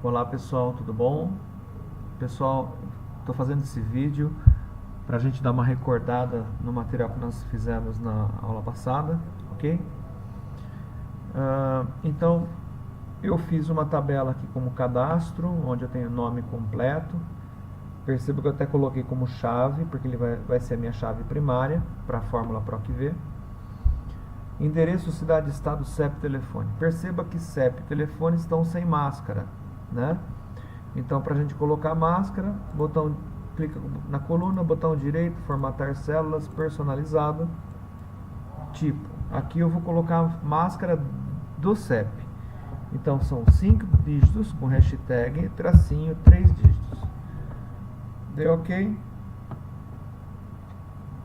Olá pessoal, tudo bom? Pessoal, estou fazendo esse vídeo para a gente dar uma recordada no material que nós fizemos na aula passada, ok? Então, eu fiz uma tabela aqui como cadastro, onde eu tenho o nome completo. Perceba que eu até coloquei como chave, porque ele vai ser a minha chave primária para a fórmula PROC-V. Endereço, cidade, estado, CEP, telefone. Perceba que CEP e telefone estão sem máscara, né? Então, para a gente colocar a máscara, clica na coluna, botão direito, formatar células, personalizado, tipo. Aqui eu vou colocar a máscara do CEP. Então, são 5 dígitos com hashtag, tracinho, 3 dígitos. Deu OK?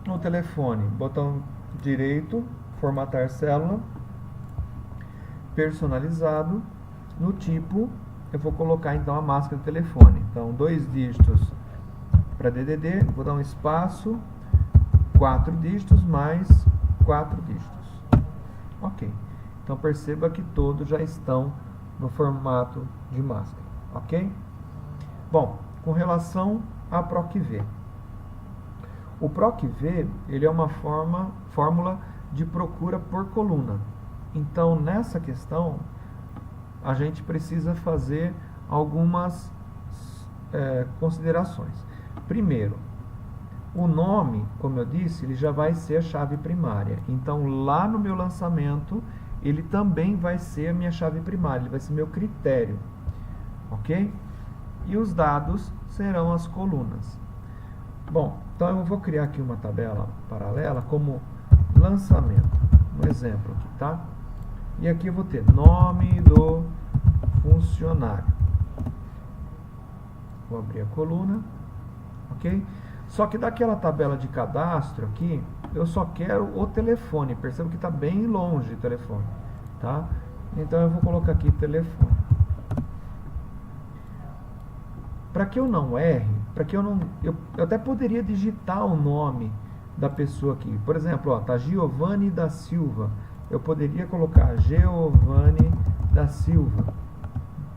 No telefone, botão direito, formatar célula, personalizado, no tipo, eu vou colocar então a máscara do telefone. Então, 2 dígitos para DDD, vou dar um espaço, 4 dígitos mais 4 dígitos. Ok. Então, perceba que todos já estão no formato de máscara. Ok? Bom, com relação a PROC-V. O PROC-V, ele é uma fórmula de procura por coluna. Então, nessa questão, a gente precisa fazer algumas considerações. Primeiro, o nome, como eu disse, ele já vai ser a chave primária. Então, lá no meu lançamento, ele também vai ser a minha chave primária, ele vai ser meu critério. Ok? E os dados serão as colunas. Bom, então eu vou criar aqui uma tabela paralela como lançamento. Um exemplo aqui, tá? E aqui eu vou ter nome do funcionário. Vou abrir a coluna, ok? Só que daquela tabela de cadastro aqui, eu só quero o telefone. Perceba que está bem longe o telefone, tá? Então eu vou colocar aqui telefone. Para que eu não erre, eu até poderia digitar o nome da pessoa aqui. Por exemplo, ó, tá Giovanni da Silva. Eu poderia colocar Giovanni da Silva.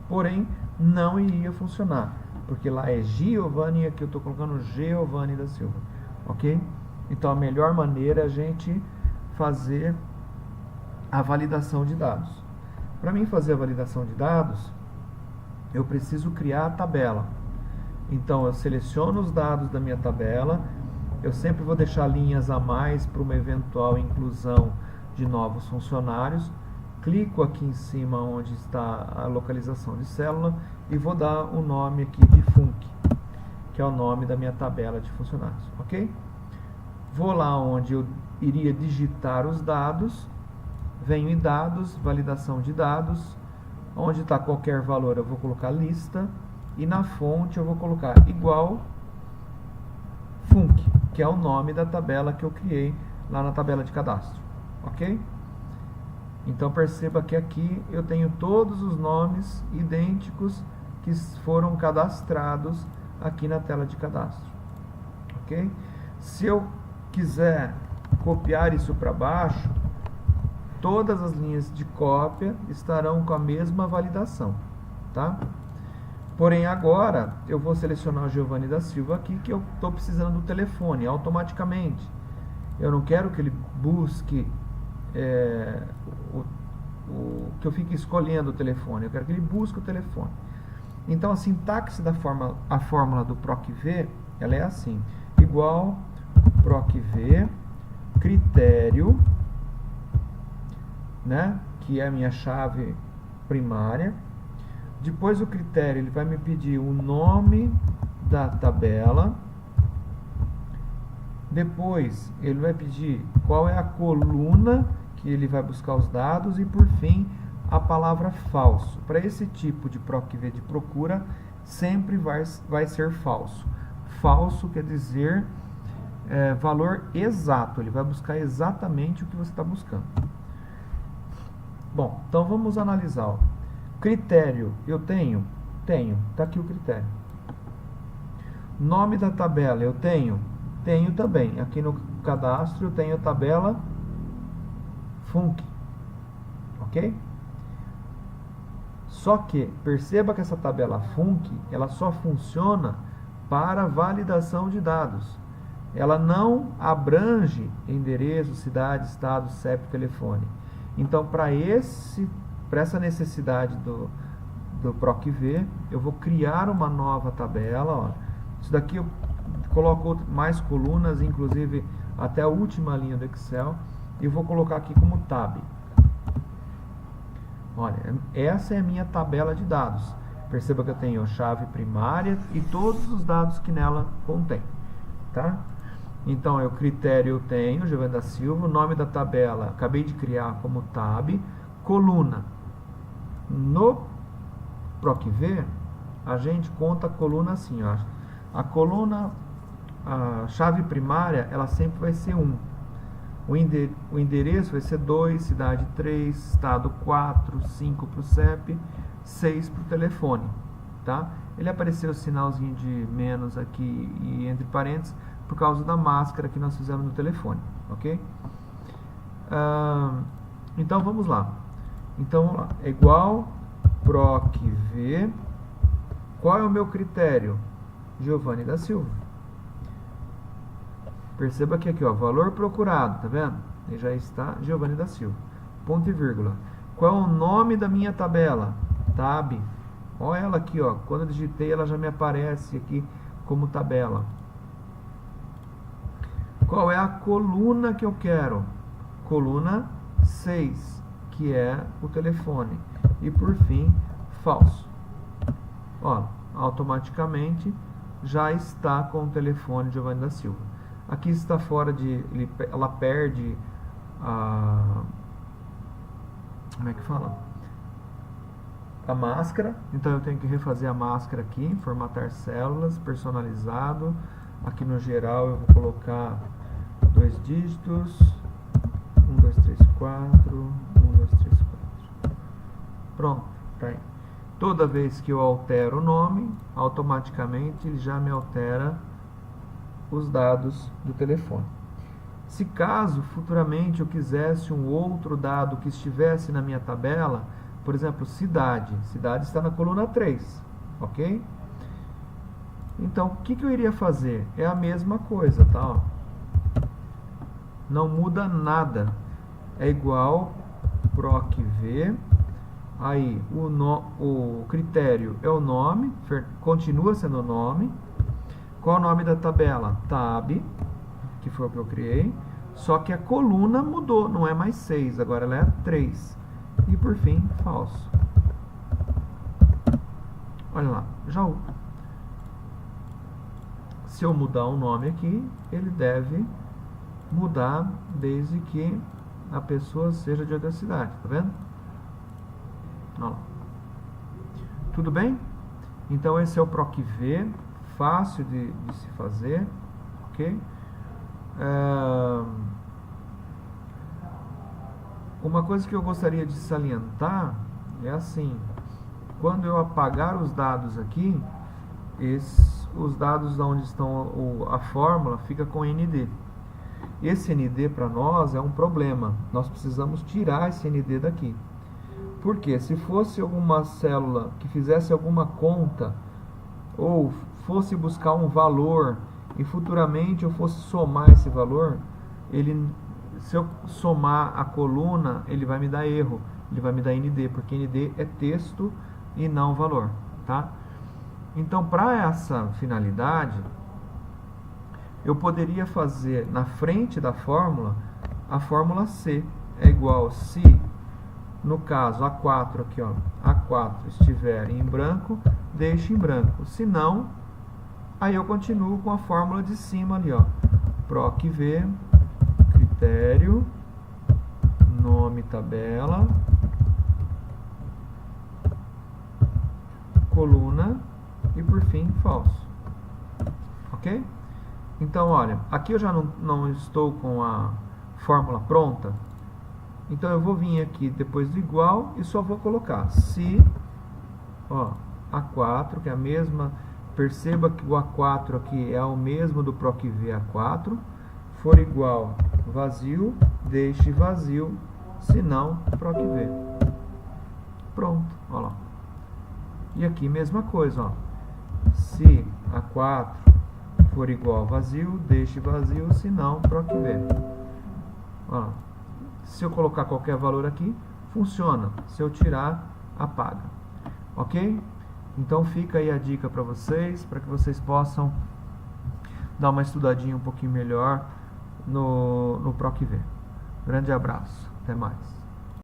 Porém, não iria funcionar, porque lá é Giovanni e aqui eu estou colocando Giovanni da Silva. Ok? Então, a melhor maneira é a gente fazer a validação de dados. Para mim fazer a validação de dados, eu preciso criar a tabela. Então, eu seleciono os dados da minha tabela. Eu sempre vou deixar linhas a mais para uma eventual inclusão de novos funcionários. Clico aqui em cima onde está a localização de célula e vou dar o nome aqui de func, que é o nome da minha tabela de funcionários, ok? Vou lá onde eu iria digitar os dados, venho em dados, validação de dados, onde está qualquer valor eu vou colocar lista e na fonte eu vou colocar igual func, que é o nome da tabela que eu criei lá na tabela de cadastro, ok? Então perceba que aqui eu tenho todos os nomes idênticos que foram cadastrados aqui na tela de cadastro, ok? Se eu quiser copiar isso para baixo, todas as linhas de cópia estarão com a mesma validação, tá? Porém, agora eu vou selecionar o Giovanni da Silva aqui, que eu estou precisando do telefone automaticamente. Eu não quero que ele busque que eu fique escolhendo o telefone, eu quero que ele busque o telefone. Então, a sintaxe da fórmula do PROC-V, ela é assim: igual PROC-V, critério, né, que é a minha chave primária. Depois do critério, ele vai me pedir o nome da tabela. Depois, ele vai pedir qual é a coluna que ele vai buscar os dados. E, por fim, a palavra falso. Para esse tipo de PROC-V de procura, sempre vai ser falso. Falso quer dizer valor exato. Ele vai buscar exatamente o que você está buscando. Bom, então vamos analisar. Ó. Critério, eu tenho? Tenho. Está aqui o critério. Nome da tabela, eu tenho? Tenho também. Aqui no cadastro eu tenho a tabela func. Ok? Só que perceba que essa tabela func, ela só funciona para validação de dados. Ela não abrange endereço, cidade, estado, CEP, telefone. Então, para essa necessidade do PROC-V, eu vou criar uma nova tabela. Ó. Isso daqui eu coloco mais colunas, inclusive até a última linha do Excel, e vou colocar aqui como tab. Olha, essa é a minha tabela de dados. Perceba que eu tenho chave primária e todos os dados que nela contém. Tá? Então, o critério eu tenho, Giovanni da Silva, o nome da tabela, acabei de criar como tab, coluna. No PROC-V, a gente conta a coluna assim, ó. A coluna, a chave primária, ela sempre vai ser 1. O endereço vai ser 2, cidade 3, estado 4, 5 para o CEP, 6 para o telefone. Tá? Ele apareceu o sinalzinho de menos aqui e entre parênteses por causa da máscara que nós fizemos no telefone. Ok? Então vamos lá. Então vamos lá. É igual PROC-V. Qual é o meu critério? Giovanni da Silva. Perceba que aqui, ó, valor procurado, tá vendo? E já está Giovanni da Silva. Ponto e vírgula. Qual é o nome da minha tabela? Tab. Olha ela aqui, ó. Quando eu digitei, ela já me aparece aqui como tabela. Qual é a coluna que eu quero? Coluna 6, que é o telefone. E por fim, falso. Ó, automaticamente já está com o telefone de Giovanni da Silva. Aqui está fora de... ela perde a... como é que fala? A máscara. Então eu tenho que refazer a máscara aqui, formatar células, personalizado. Aqui no geral eu vou colocar 2 dígitos, 1, 2, 3, 4, 1, 2, 3, 4. Pronto, tá aí. Toda vez que eu altero o nome, automaticamente ele já me altera os dados do telefone. Se caso futuramente eu quisesse um outro dado que estivesse na minha tabela, por exemplo, cidade. Cidade está na coluna 3, ok? Então, o que eu iria fazer? É a mesma coisa, tá? Ó. Não muda nada. É igual PROC-V. Aí, o critério é o nome, continua sendo o nome. Qual é o nome da tabela? Tab, que foi o que eu criei. Só que a coluna mudou, não é mais 6, agora ela é 3. E por fim, falso. Olha lá, Jaú. Se eu mudar o nome aqui, ele deve mudar desde que a pessoa seja de outra cidade, tá vendo? Olha lá. Tudo bem? Então esse é o PROC-V, fácil de se fazer, ok? Uma coisa que eu gostaria de salientar é assim, quando eu apagar os dados aqui, os dados onde estão a fórmula fica com ND. Esse ND para nós é um problema, nós precisamos tirar esse ND daqui. Porque se fosse alguma célula que fizesse alguma conta ou fosse buscar um valor e futuramente eu fosse somar esse valor, se eu somar a coluna, ele vai me dar erro, ele vai me dar ND, porque ND é texto e não valor, tá? Então, para essa finalidade, eu poderia fazer na frente da fórmula, a fórmula C é igual se, no caso, A4 aqui, ó, A4 estiver em branco, deixe em branco, se não, aí eu continuo com a fórmula de cima ali, ó, PROC-V, critério, nome tabela, coluna e por fim falso, ok? Então olha, aqui eu já não estou com a fórmula pronta, então eu vou vir aqui depois do igual e só vou colocar se, ó, A4, que é a mesma, perceba que o A4 aqui é o mesmo do PROC-V A4, for igual vazio, deixe vazio, se não, PROC-V. Pronto, olha lá. E aqui mesma coisa, ó. Se A4 for igual a vazio, deixe vazio, se não, PROC-V. Ó, se eu colocar qualquer valor aqui, funciona. Se eu tirar, apaga. Ok? Então fica aí a dica para vocês que vocês possam dar uma estudadinha um pouquinho melhor no PROC-V. Grande abraço, até mais.